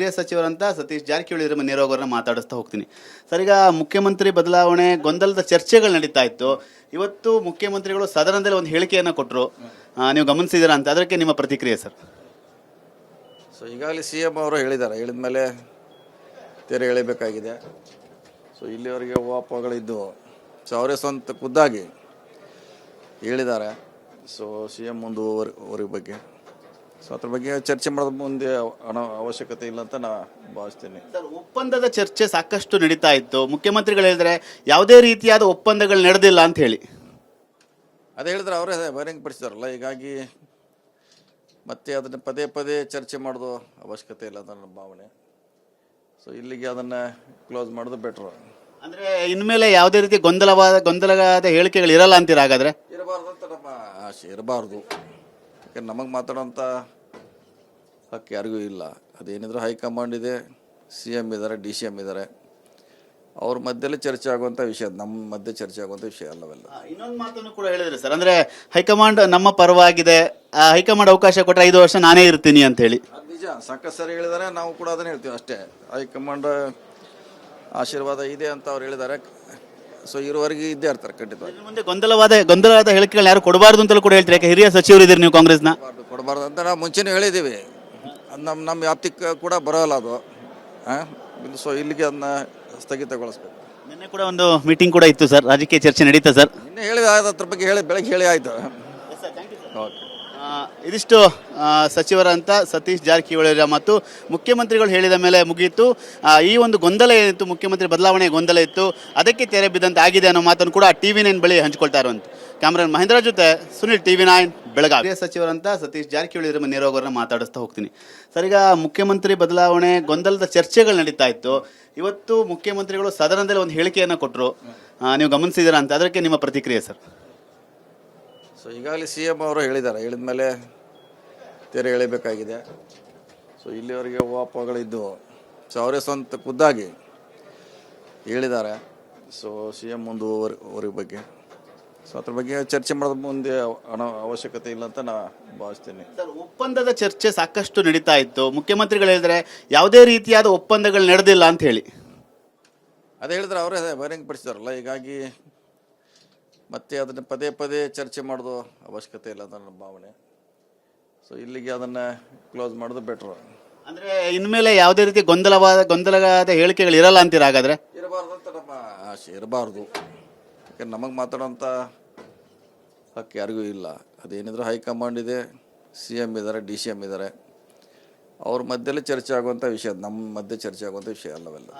ಗೃಹ ಸಚಿವರಂತ ಸತೀಶ್ ಜಾರಕಿಹೊಳಿ ಅವರ ನೇರವಾಗಿ ಮಾತಾಡಿಸ್ತಾ ಹೋಗ್ತೀನಿ. ಸರ್, ಈಗ ಮುಖ್ಯಮಂತ್ರಿ ಬದಲಾವಣೆ ಗೊಂದಲದ ಚರ್ಚೆಗಳು ನಡೀತಾ ಇತ್ತು. ಇವತ್ತು ಮುಖ್ಯಮಂತ್ರಿಗಳು ಸದನದಲ್ಲಿ ಒಂದು ಹೇಳಿಕೆಯನ್ನು ಕೊಟ್ಟರು, ನೀವು ಗಮನಿಸಿದ್ದೀರಾ ಅಂತ, ಅದಕ್ಕೆ ನಿಮ್ಮ ಪ್ರತಿಕ್ರಿಯೆ ಸರ್? ಸೊ ಈಗಾಗಲೇ ಸಿ ಎಮ್ ಅವರು ಹೇಳಿದ್ದಾರೆ, ಹೇಳಿದ ಮೇಲೆ ತೆರೆ ಎಳಿಬೇಕಾಗಿದೆ. ಸೊ ಇಲ್ಲಿವರೆಗೆ ಊಹಾಪೋಹಗಳಿದ್ದು, ಸೊ ಅವರೇ ಸ್ವಂತ ಖುದ್ದಾಗಿ ಹೇಳಿದ್ದಾರೆ. ಸೊ ಸಿ ಎಮ್ ಮುಂದುವರಿ ಬಗ್ಗೆ, ಸೊ ಅದ್ರ ಬಗ್ಗೆ ಚರ್ಚೆ ಮಾಡೋದು ಮುಂದೆ ಅವಶ್ಯಕತೆ ಇಲ್ಲ ಅಂತ ನಾ ಭಾವಿಸ್ತೀನಿ. ಸರ್, ಒಪ್ಪಂದದ ಚರ್ಚೆ ಸಾಕಷ್ಟು ನಡೀತಾ ಇತ್ತು. ಮುಖ್ಯಮಂತ್ರಿಗಳು ಹೇಳಿದ್ರೆ ಯಾವುದೇ ರೀತಿಯಾದ ಒಪ್ಪಂದಗಳು ನಡೆದಿಲ್ಲ ಅಂತ ಹೇಳಿ ಅದೇ ಹೇಳಿದ್ರೆ ಅವರೇ ಬಹಿರಂಗಪಡಿಸಿದಾರಲ್ಲ. ಹೀಗಾಗಿ ಮತ್ತೆ ಅದನ್ನು ಪದೇ ಪದೇ ಚರ್ಚೆ ಮಾಡೋದು ಅವಶ್ಯಕತೆ ಇಲ್ಲ ಅಂತ ನನ್ನ ಭಾವನೆ. ಸೊ ಇಲ್ಲಿಗೆ ಅದನ್ನು ಕ್ಲೋಸ್ ಮಾಡೋದು ಬೆಟ್ರು. ಅಂದ್ರೆ ಇನ್ಮೇಲೆ ಯಾವುದೇ ರೀತಿ ಗೊಂದಲವಾದ ಹೇಳಿಕೆಗಳು ಇರಲ್ಲ ಅಂತೀರ? ಹಾಗಾದ್ರೆ ಇರಬಾರ್ದು ಅಂತ ನಮ್ಮ ಆಸೆ, ಇರಬಾರ್ದು. ಯಾಕಂದ್ರೆ ನಮಗೆ ಮಾತಾಡೋಂಥ ಹಕ್ಕು ಯಾರಿಗೂ ಇಲ್ಲ. ಅದೇನಿದ್ರು ಹೈಕಮಾಂಡ್ ಇದೆ, ಸಿ ಎಮ್ ಇದ್ದಾರೆ, ಡಿ ಸಿ ಎಮ್ ಇದ್ದಾರೆ. ಅವ್ರ ಮಧ್ಯದಲ್ಲಿ ಚರ್ಚೆ ಆಗುವಂಥ ವಿಷಯ, ನಮ್ಮ ಮಧ್ಯೆ ಚರ್ಚೆ ಆಗುವಂಥ ವಿಷಯ ಅಲ್ಲವೆಲ್ಲ. ಇನ್ನೊಂದು ಮಾತನ್ನು ಕೂಡ ಹೇಳಿದ್ರೆ ಸರ್, ಅಂದ್ರೆ ಹೈಕಮಾಂಡ್ ನಮ್ಮ ಪರವಾಗಿದೆ, ಹೈಕಮಾಂಡ್ ಅವಕಾಶ ಕೊಟ್ಟರೆ 5 ವರ್ಷ ನಾನೇ ಇರ್ತೀನಿ ಅಂತ ಹೇಳಿ. ಅದು ನಿಜ, ಸಾಕಷ್ಟು ಸರಿ ಹೇಳಿದ್ದಾರೆ. ನಾವು ಕೂಡ ಅದನ್ನೇ ಹೇಳ್ತೀವಿ ಅಷ್ಟೇ. ಹೈಕಮಾಂಡ್ ಆಶೀರ್ವಾದ ಇದೆ ಅಂತ ಅವ್ರು ಹೇಳಿದ್ದಾರೆ. ಸೊ ಇರುವವರೆಗೆ ಇದ್ದೇ ಇರ್ತಾರೆ ಖಂಡಿತವಾಗಿ. ಮುಂದೆ ಗೊಂದಲವಾದ ಹೇಳಿಕೆಗಳು ಯಾರು ಕೊಡಬಾರ್ದು ಅಂತಲೂ ಕೂಡ ಹೇಳ್ತಾರೆ. ಯಾಕೆ ಹಿರಿಯ ಸಚಿವರು ಇದ್ದೀರಿ ನೀವು ಕಾಂಗ್ರೆಸ್ನ. ಕೊಡಬಾರ್ದು ಅಂತ ನಾವು ಮುಂಚೆನೇ ಹೇಳಿದ್ದೀವಿ. ಅದು ನಮ್ಮ ವ್ಯಾಪ್ತಿಗೆ ಕೂಡ ಬರೋಲ್ಲ ಅದು. ಸೊ ಇಲ್ಲಿಗೆ ಅದನ್ನ ಸ್ಥಗಿತಗೊಳಿಸ್ಬೇಕು. ನಿನ್ನೆ ಕೂಡ ಒಂದು ಮೀಟಿಂಗ್ ಕೂಡ ಇತ್ತು ಸರ್, ರಾಜಕೀಯ ಚರ್ಚೆ ನಡೀತಾ ಸರ್? ನಿನ್ನೆ ಹೇಳಿದ ಅದ್ರ ಬಗ್ಗೆ ಬೆಳಗ್ಗೆ ಹೇಳಿ ಆಯಿತು. ಓಕೆ. ಇದಿಷ್ಟು ಸಚಿವರಂತ ಸತೀಶ್ ಜಾರಕಿಹೊಳಿ ಮತ್ತು ಮುಖ್ಯಮಂತ್ರಿಗಳು ಹೇಳಿದ ಮೇಲೆ ಮುಗಿಯಿತು. ಈ ಒಂದು ಗೊಂದಲ ಏನಿತ್ತು, ಮುಖ್ಯಮಂತ್ರಿ ಬದಲಾವಣೆ ಗೊಂದಲ ಇತ್ತು, ಅದಕ್ಕೆ ತೆರೆ ಬಿದ್ದಂತೆ ಆಗಿದೆ ಅನ್ನೋ ಮಾತನ್ನು ಕೂಡ TV9 ಬಳಿ ಹಂಚ್ಕೊಳ್ತಾ ಇರುವಂತ ಕ್ಯಾಮ್ರಾನ್ ಮಹೇಂದ್ರ ಜೊತೆ ಸುನಿಲ್, TV9 ಬೆಳಗಾವಿ. ಗೃಹ ಸಚಿವರಂತ ಸತೀಶ್ ಜಾರಕಿಹೊಳಿ ಅವರ ನೇರವಾಗಿ ಮಾತಾಡಿಸ್ತಾ ಹೋಗ್ತೀನಿ. ಸರ್, ಈಗ ಮುಖ್ಯಮಂತ್ರಿ ಬದಲಾವಣೆ ಗೊಂದಲದ ಚರ್ಚೆಗಳು ನಡೀತಾ ಇತ್ತು. ಇವತ್ತು ಮುಖ್ಯಮಂತ್ರಿಗಳು ಸದನದಲ್ಲಿ ಒಂದು ಹೇಳಿಕೆಯನ್ನು ಕೊಟ್ಟರು, ನೀವು ಗಮನಿಸಿದ್ದೀರಾ ಅಂತ, ಅದಕ್ಕೆ ನಿಮ್ಮ ಪ್ರತಿಕ್ರಿಯೆ ಸರ್? ಸೊ ಈಗಾಗಲೇ ಸಿ ಎಮ್ ಅವರು ಹೇಳಿದ್ದಾರೆ, ಹೇಳಿದ ಮೇಲೆ ತೆರೆ ಎಳಿಬೇಕಾಗಿದೆ. ಸೊ ಇಲ್ಲಿವರೆಗೆ ಊಹಾಪೋಹಗಳಿದ್ದು, ಸೊ ಅವರೇ ಸ್ವಂತ ಖುದ್ದಾಗಿ ಹೇಳಿದ್ದಾರೆ. ಸೊ ಸಿ ಎಮ್ ಮುಂದುವರಿ ಬಗ್ಗೆ, ಸೊ ಅದ್ರ ಬಗ್ಗೆ ಚರ್ಚೆ ಮಾಡೋದು ಮುಂದೆ ಅವಶ್ಯಕತೆ ಇಲ್ಲ ಅಂತ ನಾ ಭಾವಿಸ್ತೀನಿ. ಸರ್, ಒಪ್ಪಂದದ ಚರ್ಚೆ ಸಾಕಷ್ಟು ನಡೀತಾ ಇತ್ತು. ಮುಖ್ಯಮಂತ್ರಿಗಳು ಹೇಳಿದ್ರೆ ಯಾವುದೇ ರೀತಿಯಾದ ಒಪ್ಪಂದಗಳು ನಡೆದಿಲ್ಲ ಅಂತ ಹೇಳಿ. ಅದೇ ಹೇಳಿದ್ರೆ ಅವರೇ ಬಹಿರಂಗಪಡಿಸಿದಾರಲ್ಲ. ಹೀಗಾಗಿ ಮತ್ತೆ ಅದನ್ನು ಪದೇ ಪದೇ ಚರ್ಚೆ ಮಾಡೋದು ಅವಶ್ಯಕತೆ ಇಲ್ಲ ಅಂತ ನನ್ನ ಭಾವನೆ. ಸೊ ಇಲ್ಲಿಗೆ ಅದನ್ನು ಕ್ಲೋಸ್ ಮಾಡೋದು ಬೆಟ್ರು. ಅಂದ್ರೆ ಇನ್ಮೇಲೆ ಯಾವುದೇ ರೀತಿ ಗೊಂದಲವಾದ ಹೇಳಿಕೆಗಳು ಇರಲ್ಲ ಅಂತೀರ? ಹಾಗಾದ್ರೆ ಇರಬಾರ್ದು ಅಂತ ನಮ್ಮ ಆಸೆ, ಇರಬಾರ್ದು. ಯಾಕಂದ್ರೆ ನಮಗೆ ಮಾತಾಡೋಂಥ ಹಕ್ಕು ಯಾರಿಗೂ ಇಲ್ಲ. ಅದೇನಿದ್ರು ಹೈಕಮಾಂಡ್ ಇದೆ, ಸಿ ಎಮ್ ಇದ್ದಾರೆ, ಡಿ ಸಿ ಎಮ್ ಇದ್ದಾರೆ. ಅವ್ರ ಮಧ್ಯದಲ್ಲಿ ಚರ್ಚೆ ಆಗುವಂಥ ವಿಷಯ, ನಮ್ಮ ಮಧ್ಯೆ ಚರ್ಚೆ ಆಗುವಂಥ ವಿಷಯ ಅಲ್ಲವೆಲ್ಲ.